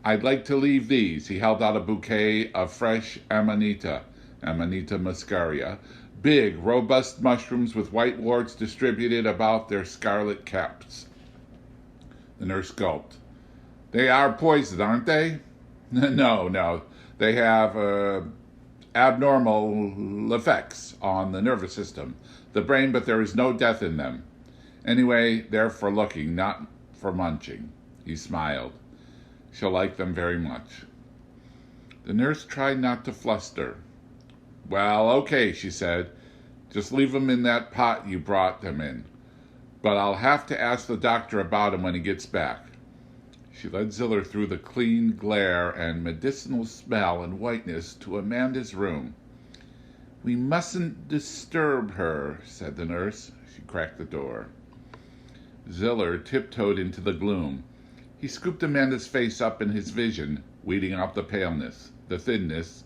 "I'd like to leave these." He held out a bouquet of fresh Amanita muscaria, big, robust mushrooms with white warts distributed about their scarlet caps. The nurse gulped. "They are poison, aren't they?" No. They have abnormal effects on the nervous system, the brain, but there is no death in them. Anyway, they're for looking, not for munching." He smiled. "She'll like them very much." The nurse tried not to fluster. "Well, okay," she said. "Just leave them in that pot you brought them in. But I'll have to ask the doctor about him when he gets back." She led Ziller through the clean glare and medicinal smell and whiteness to Amanda's room. "We mustn't disturb her," said the nurse. She cracked the door. Ziller tiptoed into the gloom. He scooped Amanda's face up in his vision, weeding out the paleness, the thinness,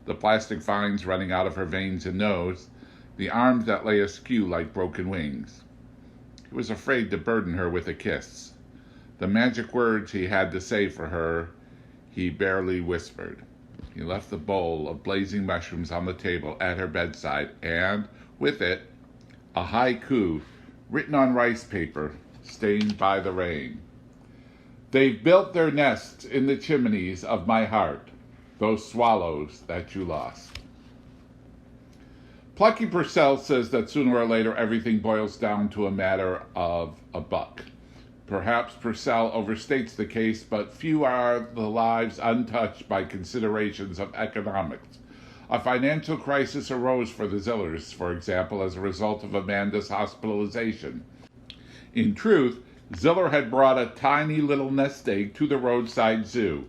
the plastic vines running out of her veins and nose, the arms that lay askew like broken wings. He was afraid to burden her with a kiss. The magic words he had to say for her, he barely whispered. He left the bowl of blazing mushrooms on the table at her bedside, and, with it, a haiku written on rice paper, stained by the rain. They've built their nests in the chimneys of my heart, those swallows that you lost. Plucky Purcell says that sooner or later everything boils down to a matter of a buck. Perhaps Purcell overstates the case, but few are the lives untouched by considerations of economics. A financial crisis arose for the Zillers, for example, as a result of Amanda's hospitalization. In truth, Ziller had brought a tiny little nest egg to the roadside zoo.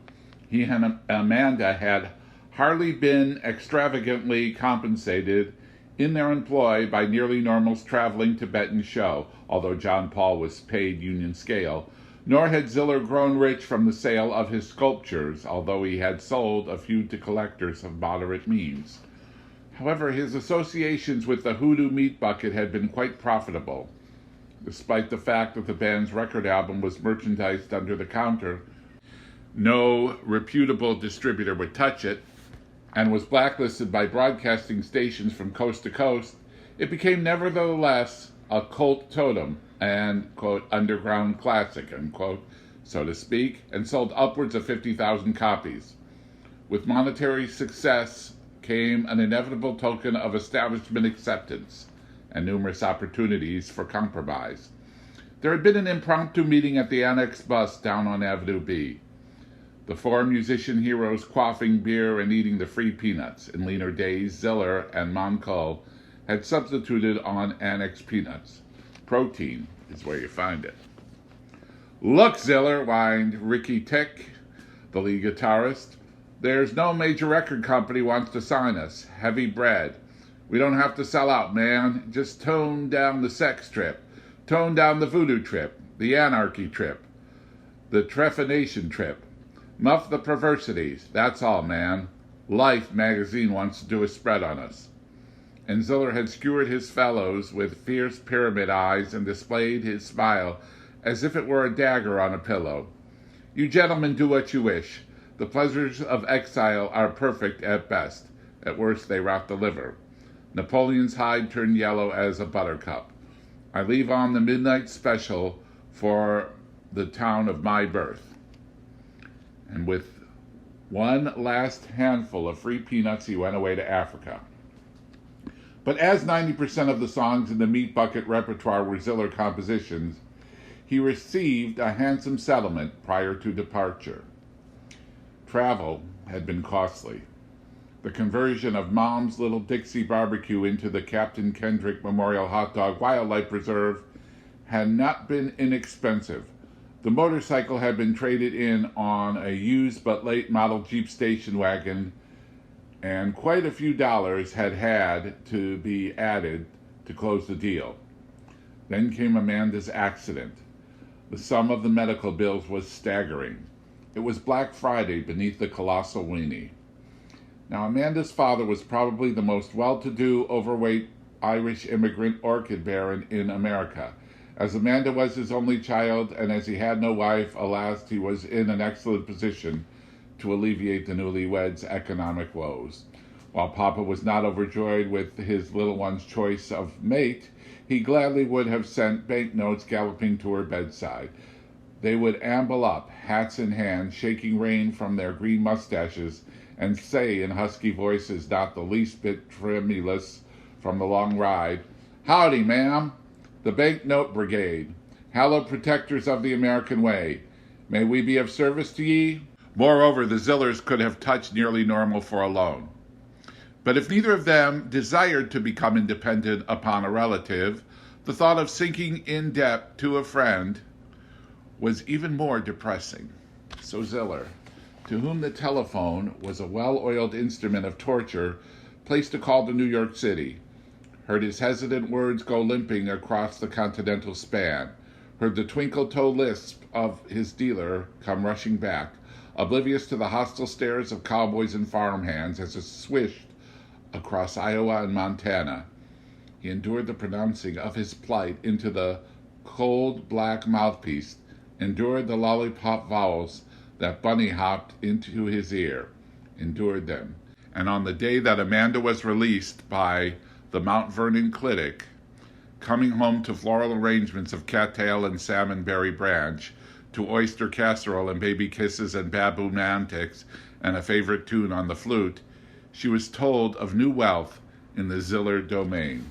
He and Amanda had hardly been extravagantly compensated in their employ by Nearly Normal's traveling Tibetan show, although John Paul was paid union scale, nor had Ziller grown rich from the sale of his sculptures, although he had sold a few to collectors of moderate means. However, his associations with the Hoodoo Meat Bucket had been quite profitable. Despite the fact that the band's record album was merchandised under the counter, no reputable distributor would touch it, and was blacklisted by broadcasting stations from coast to coast, it became nevertheless a cult totem and, quote, underground classic, unquote, so to speak, and sold upwards of 50,000 copies. With monetary success came an inevitable token of establishment acceptance and numerous opportunities for compromise. There had been an impromptu meeting at the Annex bus down on Avenue B. The four musician heroes quaffing beer and eating the free peanuts. In leaner days, Ziller and Moncol had substituted on Annex peanuts. Protein is where you find it. Look, Ziller, whined Ricky Tick, the lead guitarist. There's no major record company wants to sign us. Heavy bread. We don't have to sell out, man. Just tone down the sex trip. Tone down the voodoo trip. The anarchy trip. The trephination trip. Muff the perversities. That's all, man. Life magazine wants to do a spread on us. And Ziller had skewered his fellows with fierce pyramid eyes and displayed his smile as if it were a dagger on a pillow. You gentlemen do what you wish. The pleasures of exile are perfect at best. At worst, they rot the liver. Napoleon's hide turned yellow as a buttercup. I leave on the midnight special for the town of my birth. And with one last handful of free peanuts, he went away to Africa. But as 90% of the songs in the Meat Bucket repertoire were Ziller compositions, he received a handsome settlement prior to departure. Travel had been costly. The conversion of Mom's Little Dixie Barbecue into the Captain Kendrick Memorial Hot Dog Wildlife Preserve had not been inexpensive. The motorcycle had been traded in on a used but late model Jeep station wagon, and quite a few dollars had to be added to close the deal. Then came Amanda's accident. The sum of the medical bills was staggering. It was Black Friday beneath the colossal weenie. Now, Amanda's father was probably the most well-to-do, overweight Irish immigrant orchid baron in America. As Amanda was his only child, and as he had no wife, alas, he was in an excellent position to alleviate the newlyweds' economic woes. While Papa was not overjoyed with his little one's choice of mate, he gladly would have sent banknotes galloping to her bedside. They would amble up, hats in hand, shaking rain from their green mustaches, and say in husky voices not the least bit tremulous from the long ride, "Howdy, ma'am. The Banknote Brigade. Hallowed protectors of the American way. May we be of service to ye?" Moreover, the Zillers could have touched Nearly Normal for a loan. But if neither of them desired to become independent upon a relative, the thought of sinking in debt to a friend was even more depressing. So Ziller, to whom the telephone was a well-oiled instrument of torture, placed a call to New York City, heard his hesitant words go limping across the continental span, heard the twinkle-toe lisp of his dealer come rushing back, oblivious to the hostile stares of cowboys and farmhands as it swished across Iowa and Montana. He endured the pronouncing of his plight into the cold black mouthpiece, endured the lollipop vowels that bunny-hopped into his ear, endured them. And on the day that Amanda was released by the Mount Vernon Clinic, coming home to floral arrangements of cattail and salmonberry branch, to oyster casserole and baby kisses and baboon antics and a favorite tune on the flute, she was told of new wealth in the Ziller domain.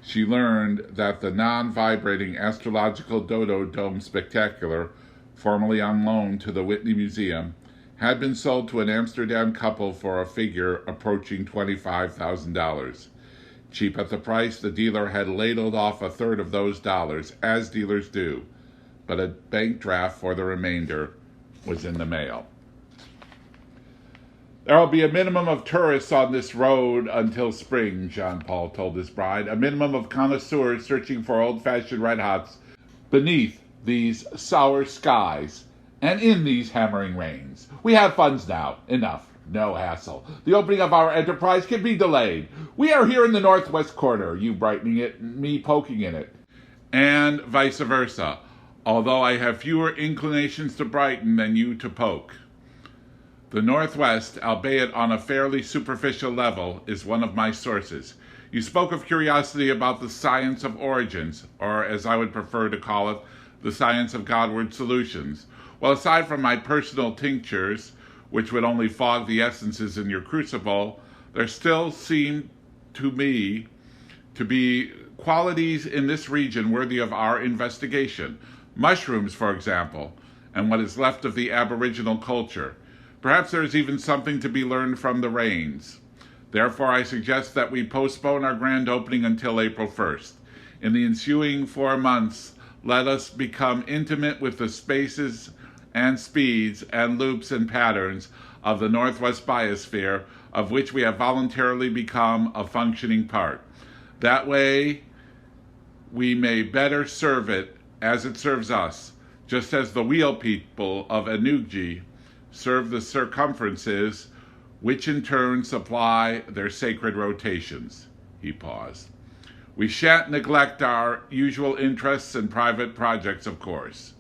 She learned that the non-vibrating astrological dodo dome spectacular, formerly on loan to the Whitney Museum, had been sold to an Amsterdam couple for a figure approaching $25,000. Cheap at the price, the dealer had ladled off a third of those dollars, as dealers do, but a bank draft for the remainder was in the mail. There will be a minimum of tourists on this road until spring, Jean Paul told his bride, a minimum of connoisseurs searching for old-fashioned red hots beneath these sour skies and in these hammering rains. We have funds now. Enough. No hassle. The opening of our enterprise can be delayed. We are here in the northwest corner, you brightening it, me poking in it. And vice versa, although I have fewer inclinations to brighten than you to poke. The Northwest, albeit on a fairly superficial level, is one of my sources. You spoke of curiosity about the science of origins, or as I would prefer to call it, the science of Godward solutions. Well, aside from my personal tinctures, which would only fog the essences in your crucible, there still seem to me to be qualities in this region worthy of our investigation. Mushrooms, for example, and what is left of the aboriginal culture. Perhaps there is even something to be learned from the rains. Therefore, I suggest that we postpone our grand opening until April 1st. In the ensuing 4 months, let us become intimate with the spaces and speeds and loops and patterns of the Northwest Biosphere, of which we have voluntarily become a functioning part. That way, we may better serve it as it serves us, just as the wheel people of Enugji serve the circumferences, which in turn supply their sacred rotations. He paused. We shan't neglect our usual interests and private projects, of course.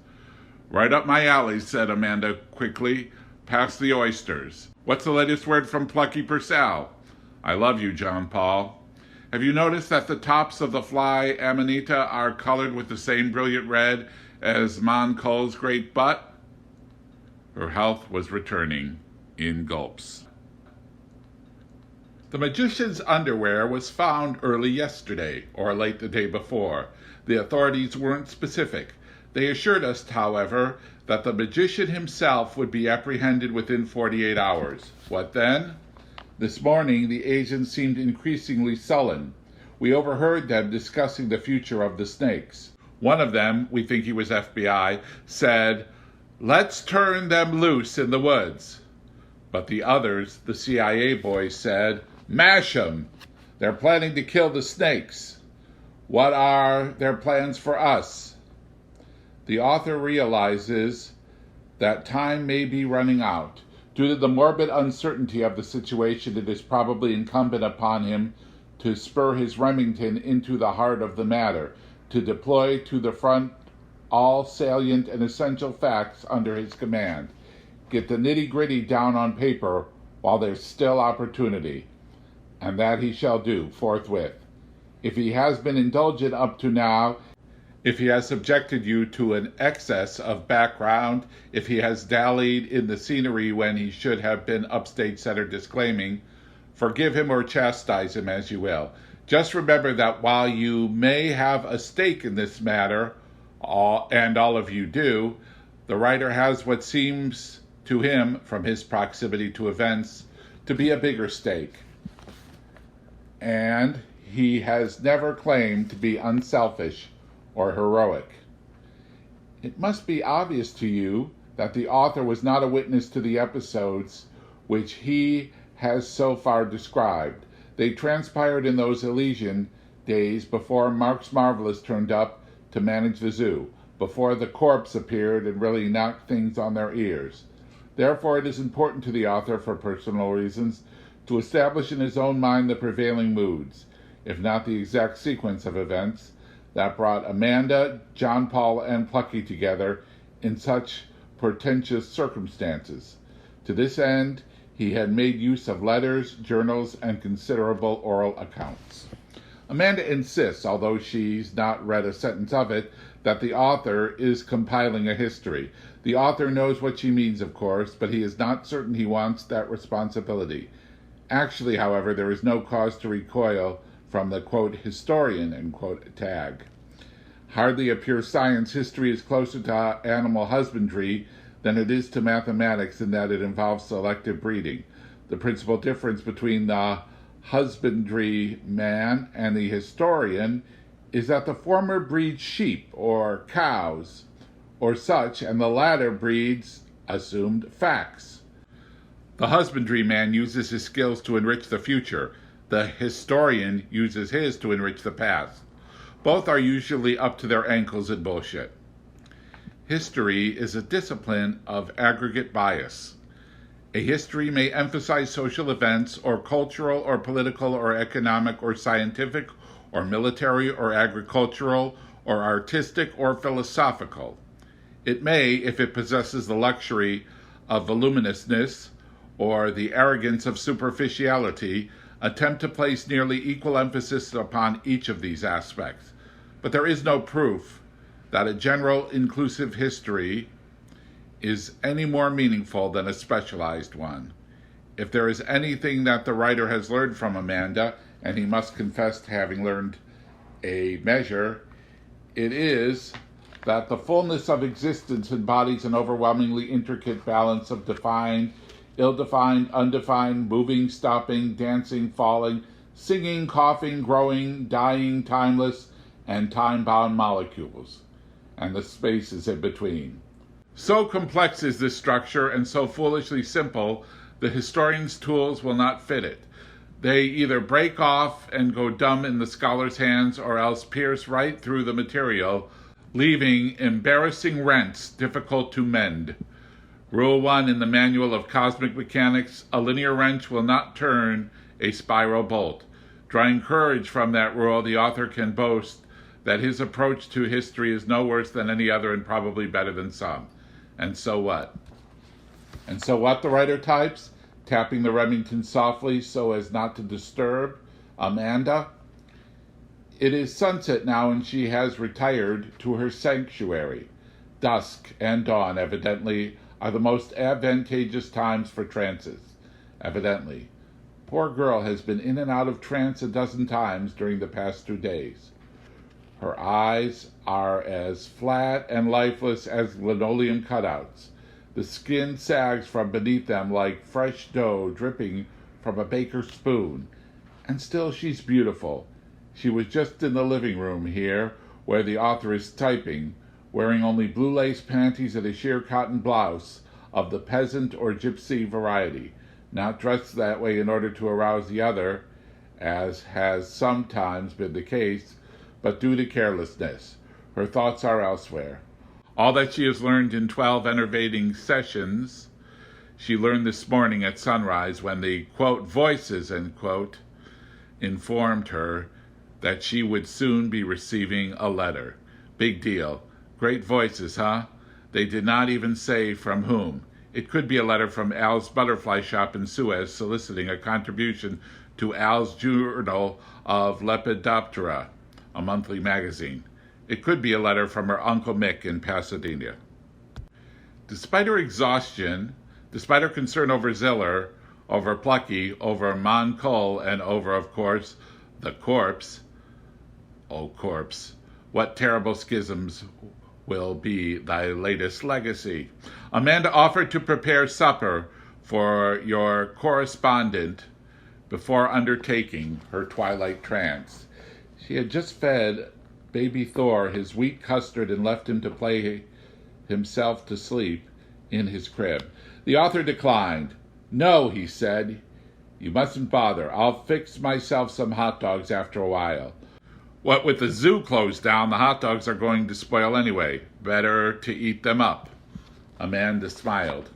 Right up my alley, said Amanda quickly. Pass the oysters. What's the latest word from Plucky Purcell? I love you, John Paul. Have you noticed that the tops of the fly amanita are colored with the same brilliant red as Mon Cole's great butt? Her health was returning in gulps. The magician's underwear was found early yesterday, or late the day before. The authorities weren't specific. They assured us, however, that the magician himself would be apprehended within 48 hours. What then? This morning, the agents seemed increasingly sullen. We overheard them discussing the future of the snakes. One of them, we think he was FBI, said, "Let's turn them loose in the woods." But the others, the CIA boys, said, "Mash 'em. They're planning to kill the snakes. What are their plans for us?" The author realizes that time may be running out. Due to the morbid uncertainty of the situation, it is probably incumbent upon him to spur his Remington into the heart of the matter, to deploy to the front all salient and essential facts under his command. Get the nitty-gritty down on paper while there's still opportunity. And that he shall do forthwith. If he has been indulgent up to now, if he has subjected you to an excess of background, if he has dallied in the scenery when he should have been upstage setter disclaiming, forgive him or chastise him as you will. Just remember that while you may have a stake in this matter, and all of you do, the writer has what seems to him, from his proximity to events, to be a bigger stake. And he has never claimed to be unselfish or heroic. It must be obvious to you that the author was not a witness to the episodes which he has so far described. They transpired in those Elysian days before Marx Marvelous turned up to manage the zoo, before the corpse appeared and really knocked things on their ears. Therefore, it is important to the author, for personal reasons, to establish in his own mind the prevailing moods, if not the exact sequence of events, that brought Amanda, John Paul, and Plucky together in such portentous circumstances. To this end, he had made use of letters, journals, and considerable oral accounts. Amanda insists, although she's not read a sentence of it, that the author is compiling a history. The author knows what she means, of course, but he is not certain he wants that responsibility. Actually, however, there is no cause to recoil from the, quote, historian, end quote, tag. Hardly a pure science, history is closer to animal husbandry than it is to mathematics in that it involves selective breeding. The principal difference between the husbandry man and the historian is that the former breeds sheep or cows or such, and the latter breeds assumed facts. The husbandry man uses his skills to enrich the future. The historian uses his to enrich the past. Both are usually up to their ankles in bullshit. History is a discipline of aggregate bias. A history may emphasize social events or cultural or political or economic or scientific or military or agricultural or artistic or philosophical. It may, if it possesses the luxury of voluminousness or the arrogance of superficiality, attempt to place nearly equal emphasis upon each of these aspects. But there is no proof that a general inclusive history is any more meaningful than a specialized one. If there is anything that the writer has learned from Amanda, and he must confess to having learned a measure, it is that the fullness of existence embodies an overwhelmingly intricate balance of defined, ill-defined, undefined, moving, stopping, dancing, falling, singing, coughing, growing, dying, timeless, and time-bound molecules, and the spaces in between. So complex is this structure and so foolishly simple, the historian's tools will not fit it. They either break off and go dumb in the scholar's hands or else pierce right through the material, leaving embarrassing rents difficult to mend. Rule 1 in the Manual of Cosmic Mechanics, a linear wrench will not turn a spiral bolt. Drawing courage from that rule, the author can boast that his approach to history is no worse than any other and probably better than some. And so what? And so what, the writer types, tapping the Remington softly so as not to disturb Amanda. It is sunset now and she has retired to her sanctuary. Dusk and dawn, evidently, are the most advantageous times for trances. Evidently. Poor girl has been in and out of trance a dozen times during the past 2 days. Her eyes are as flat and lifeless as linoleum cutouts. The skin sags from beneath them like fresh dough dripping from a baker's spoon. And still she's beautiful. She was just in the living room here, where the author is typing, wearing only blue lace panties and a sheer cotton blouse of the peasant or gypsy variety, not dressed that way in order to arouse the other, as has sometimes been the case, but due to carelessness. Her thoughts are elsewhere. All that she has learned in 12 enervating sessions, she learned this morning at sunrise when the, quote, voices, end quote, informed her that she would soon be receiving a letter. Big deal. Great voices, huh? They did not even say from whom. It could be a letter from Al's butterfly shop in Suez soliciting a contribution to Al's Journal of Lepidoptera, a monthly magazine. It could be a letter from her Uncle Mick in Pasadena. Despite her exhaustion, despite her concern over Ziller, over Plucky, over Moncol, and over, of course, the corpse, oh corpse, what terrible schisms will be thy latest legacy. Amanda offered to prepare supper for your correspondent before undertaking her twilight trance. She had just fed baby Thor his wheat custard and left him to play himself to sleep in his crib. The author declined. No, he said, you mustn't bother. I'll fix myself some hot dogs after a while. What with the zoo closed down, the hot dogs are going to spoil anyway. Better to eat them up. Amanda smiled.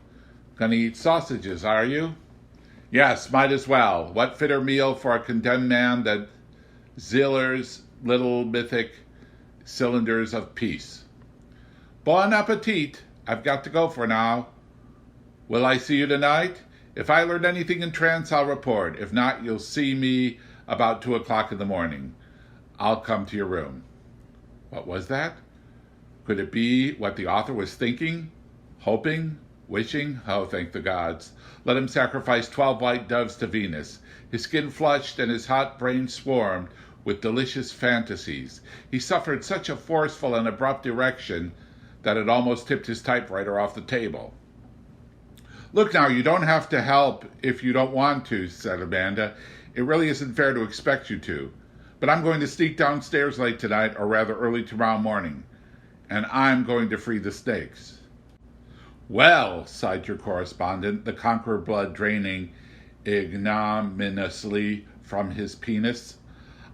Gonna eat sausages, are you? Yes, might as well. What fitter meal for a condemned man than Ziller's little mythic cylinders of peace. Bon appetit. I've got to go for now. Will I see you tonight? If I learn anything in trance, I'll report. If not, you'll see me about 2 o'clock in the morning. I'll come to your room. What was that? Could it be what the author was thinking, hoping, wishing? Oh, thank the gods. Let him sacrifice 12 white doves to Venus. His skin flushed and his hot brain swarmed with delicious fantasies. He suffered such a forceful and abrupt erection that it almost tipped his typewriter off the table. Look now, you don't have to help if you don't want to, said Amanda. It really isn't fair to expect you to. But I'm going to sneak downstairs late tonight, or rather early tomorrow morning, and I'm going to free the snakes. Well, sighed your correspondent, the conqueror blood draining ignominiously from his penis.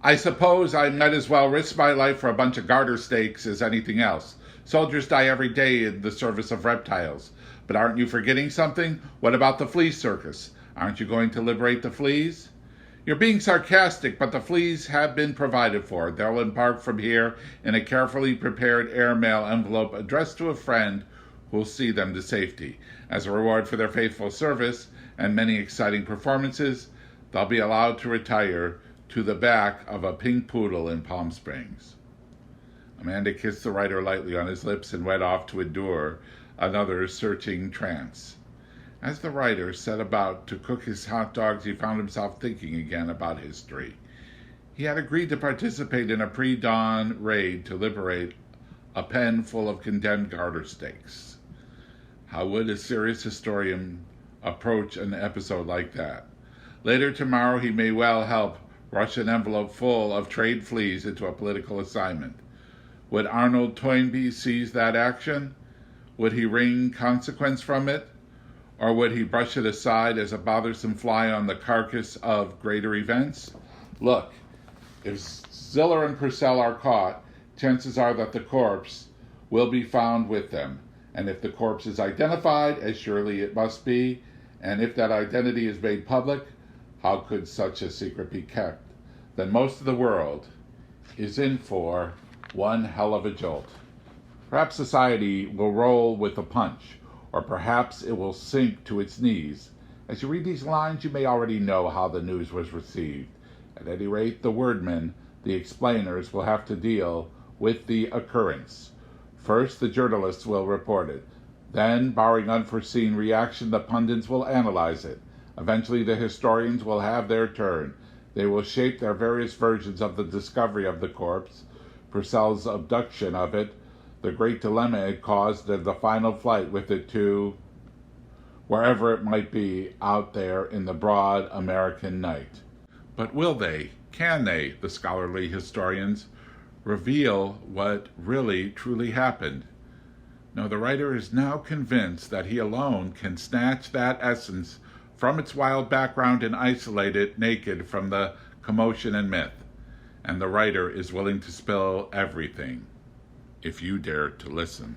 I suppose I might as well risk my life for a bunch of garter snakes as anything else. Soldiers die every day in the service of reptiles. But aren't you forgetting something? What about the flea circus? Aren't you going to liberate the fleas? You're being sarcastic, but the fleas have been provided for. They'll embark from here in a carefully prepared airmail envelope addressed to a friend who'll see them to safety. As a reward for their faithful service and many exciting performances, they'll be allowed to retire to the back of a pink poodle in Palm Springs. Amanda kissed the writer lightly on his lips and went off to endure another searching trance. As the writer set about to cook his hot dogs, he found himself thinking again about history. He had agreed to participate in a pre-dawn raid to liberate a pen full of condemned garter snakes. How would a serious historian approach an episode like that? Later tomorrow he may well help rush an envelope full of trade fleas into a political assignment. Would Arnold Toynbee seize that action? Would he wring consequence from it? Or would he brush it aside as a bothersome fly on the carcass of greater events? Look, if Ziller and Purcell are caught, chances are that the corpse will be found with them. And if the corpse is identified, as surely it must be, and if that identity is made public, how could such a secret be kept? Then most of the world is in for one hell of a jolt. Perhaps society will roll with a punch, or perhaps it will sink to its knees. As you read these lines, you may already know how the news was received. At any rate, the wordmen, the explainers, will have to deal with the occurrence. First, the journalists will report it. Then, barring unforeseen reaction, the pundits will analyze it. Eventually, the historians will have their turn. They will shape their various versions of the discovery of the corpse, Purcell's abduction of it, the great dilemma it caused, and the final flight with it to wherever it might be out there in the broad American night. But will they, can they, the scholarly historians, reveal what really truly happened? No, the writer is now convinced that he alone can snatch that essence from its wild background and isolate it naked from the commotion and myth. And the writer is willing to spill everything, if you dare to listen.